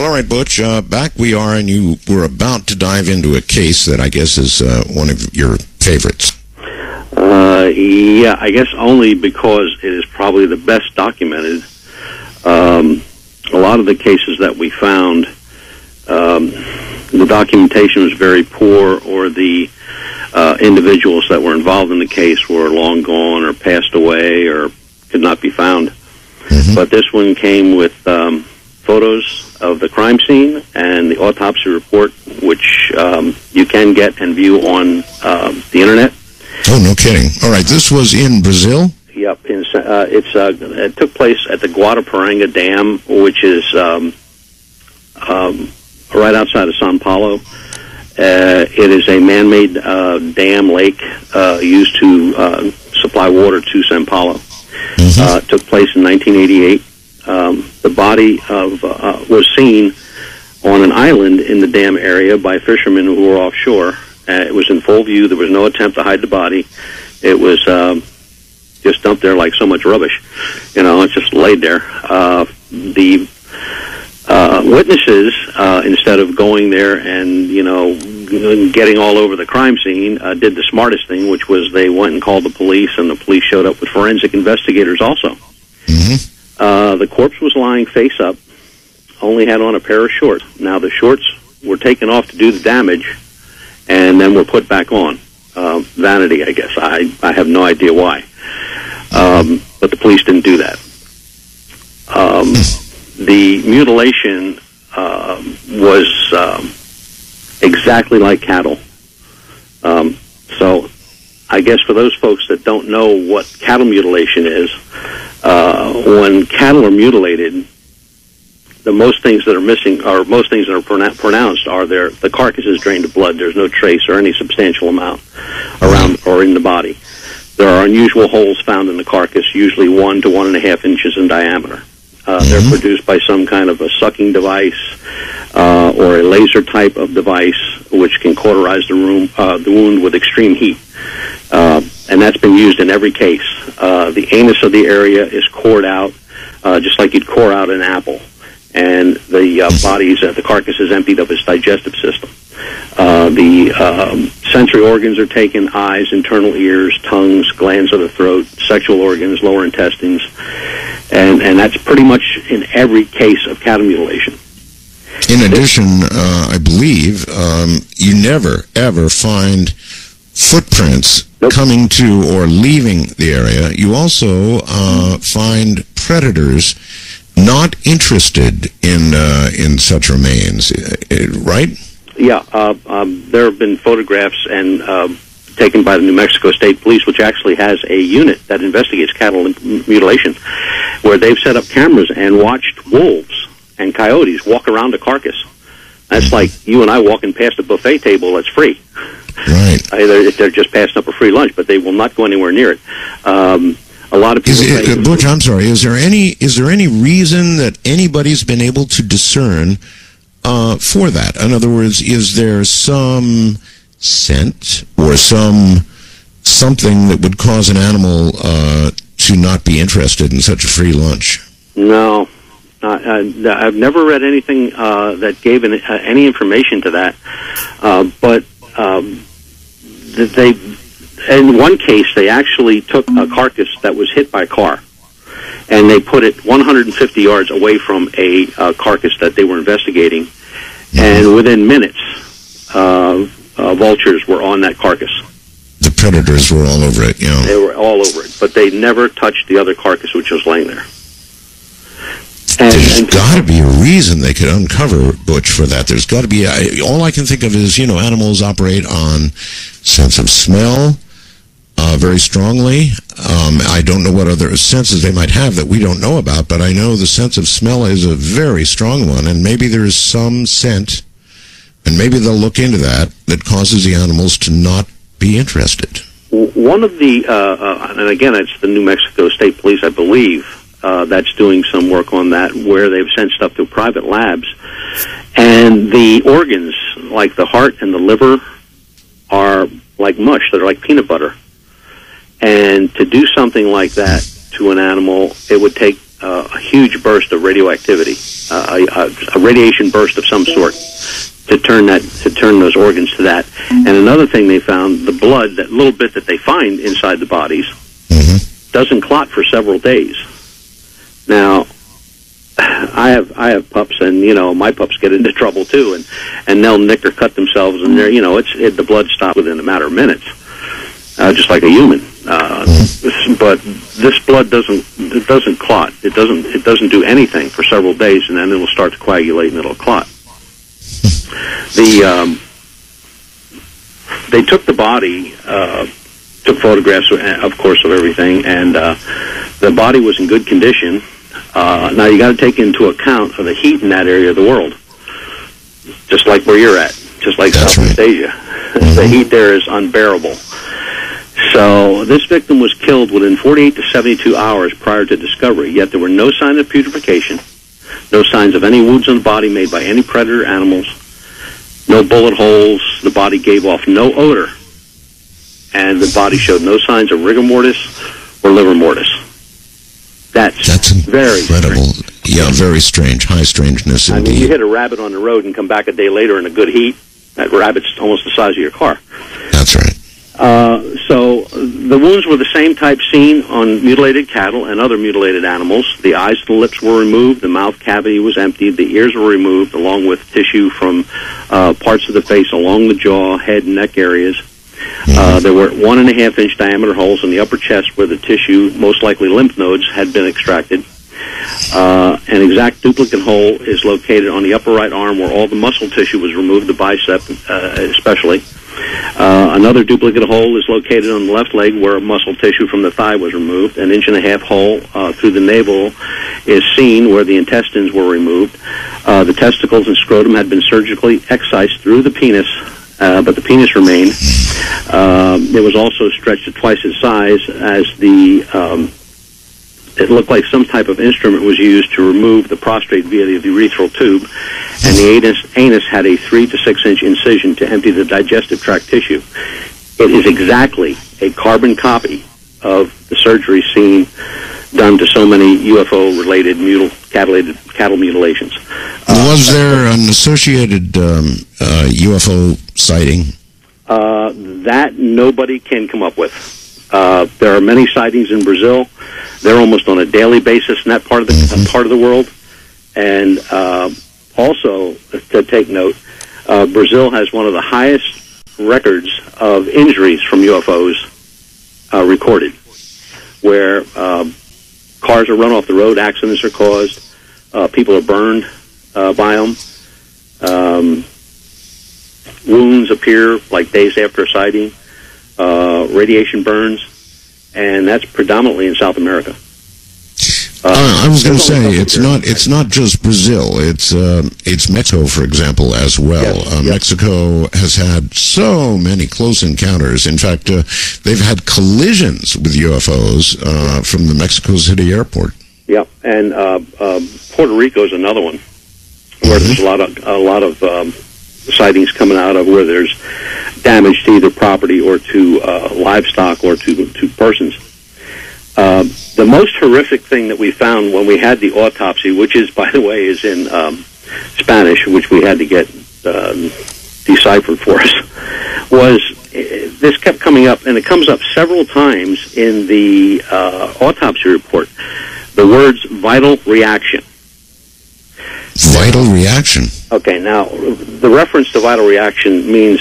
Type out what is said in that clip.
Well, all right, Butch, back we are, and you were about to dive into a case that I guess is one of your favorites. Yeah, I guess only because it is probably the best documented. A lot of the cases that we found, the documentation was very poor, or the individuals that were involved in the case were long gone or passed away or could not be found. Mm-hmm. But this one came with photos of the crime scene and the autopsy report, which you can get and view on the internet. Oh, no kidding. All right, this was in Brazil? Yep. It took place at the Guadaparanga Dam, which is right outside of São Paulo. It is a man-made dam lake used to supply water to São Paulo. Mm-hmm. It took place in 1988. The body was seen on an island in the dam area by fishermen who were offshore. It was in full view. There was no attempt to hide the body. It was just dumped there like so much rubbish. It just laid there. The witnesses, instead of going there and, getting all over the crime scene, did the smartest thing, which was they went and called the police, and the police showed up with forensic investigators also. Mm-hmm. The corpse was lying face up, only had on a pair of shorts. Now, the shorts were taken off to do the damage, and then were put back on. Vanity, I guess. I have no idea why. But the police didn't do that. The mutilation was exactly like cattle. So I guess for those folks that don't know what cattle mutilation is, when cattle are mutilated, the most things that are missing, or most things that are pronounced, are the carcass is drained of blood. There's no trace or any substantial amount around or in the body. There are unusual holes found in the carcass, usually 1 to 1.5 inches in diameter. They're produced by some kind of a sucking device or a laser type of device, which can cauterize the wound with extreme heat. And that's been used in every case. The anus of the area is cored out, just like you'd core out an apple. And the carcass is emptied of its digestive system. The sensory organs are taken: eyes, internal ears, tongues, glands of the throat, sexual organs, lower intestines, and that's pretty much in every case of cattle mutilation. In addition, I believe you never, ever find footprints coming to or leaving the area. You also find predators not interested in such remains, right? Yeah, there have been photographs and taken by the New Mexico State Police, which actually has a unit that investigates cattle mutilation, where they've set up cameras and watched wolves and coyotes walk around a carcass. That's like you and I walking past a buffet table that's free. Right. They're just passing up a free lunch, but they will not go anywhere near it. A lot of people. Butch, I'm sorry. Is there any reason that anybody's been able to discern for that? In other words, is there some scent or something that would cause an animal to not be interested in such a free lunch? No, I've never read anything that gave any information to that. But in one case, they actually took a carcass that was hit by a car, and they put it 150 yards away from a carcass that they were investigating, and within minutes, vultures were on that carcass. The predators were all over it, They were all over it, but they never touched the other carcass, which was laying there. There's got to be a reason they could uncover, Butch, for that. There's got to be. All I can think of is, animals operate on sense of smell very strongly. I don't know what other senses they might have that we don't know about, but I know the sense of smell is a very strong one, and maybe there's some scent, and maybe they'll look into that causes the animals to not be interested. One of the, and again, it's the New Mexico State Police, I believe, that's doing some work on that, where they've sent stuff to private labs, and the organs, like the heart and the liver, are like mush. They're like peanut butter. And to do something like that to an animal, it would take a huge burst of radioactivity, a radiation burst of some sort, to turn those organs to that. And another thing they found, the blood, that little bit that they find inside the bodies, doesn't clot for several days. Now, I have pups, and my pups get into trouble too, and they'll nick or cut themselves, and the blood stops within a matter of minutes, just like a human. But this blood doesn't clot. It doesn't do anything for several days, and then it'll start to coagulate and it'll clot. They took the body, took photographs, of course, of everything, and the body was in good condition. Now you got to take into account of the heat in that area of the world, just like where you're at, just like Southeast Asia. The heat there is unbearable. So this victim was killed within 48 to 72 hours prior to discovery, yet there were no signs of putrefaction, no signs of any wounds on the body made by any predator animals, no bullet holes, the body gave off no odor, and the body showed no signs of rigor mortis or livor mortis. That's very incredible. Strange. Yeah, very strange. High strangeness indeed. I mean, you hit a rabbit on the road and come back a day later in a good heat, that rabbit's almost the size of your car. That's right. So the wounds were the same type seen on mutilated cattle and other mutilated animals. The eyes and the lips were removed, the mouth cavity was emptied, the ears were removed, along with tissue from parts of the face along the jaw, head, and neck areas. There were 1.5-inch diameter holes in the upper chest where the tissue, most likely lymph nodes, had been extracted. An exact duplicate hole is located on the upper right arm where all the muscle tissue was removed, the bicep especially. Another duplicate hole is located on the left leg where muscle tissue from the thigh was removed. An 1.5-inch hole through the navel is seen where the intestines were removed. The testicles and scrotum had been surgically excised through the penis, but the penis remained. It was also stretched to twice its size as it looked like some type of instrument was used to remove the prostate via the urethral tube, and the anus had a 3 to 6-inch incision to empty the digestive tract tissue. It is exactly a carbon copy of the surgery seen done to so many UFO-related cattle mutilations. Was there an associated UFO sighting? That nobody can come up with. There are many sightings in Brazil. They're almost on a daily basis in that part of the world. And also, to take note, Brazil has one of the highest records of injuries from UFOs recorded, where cars are run off the road, accidents are caused, people are burned by them, wounds appear like days after a sighting, radiation burns, and that's predominantly in South America. I was going to say it's not just Brazil. It's Mexico, for example, as well. Yes. Mexico has had so many close encounters. In fact, they've had collisions with UFOs from the Mexico City airport. Yep, and Puerto Rico is another one where there's a lot of sightings coming out of where there's damage to either property or to livestock or to persons. The most horrific thing that we found when we had the autopsy, which is, by the way, is in Spanish, which we had to get deciphered for us, was this kept coming up, and it comes up several times in the autopsy report, the words vital reaction. Vital reaction? Okay, now, the reference to vital reaction means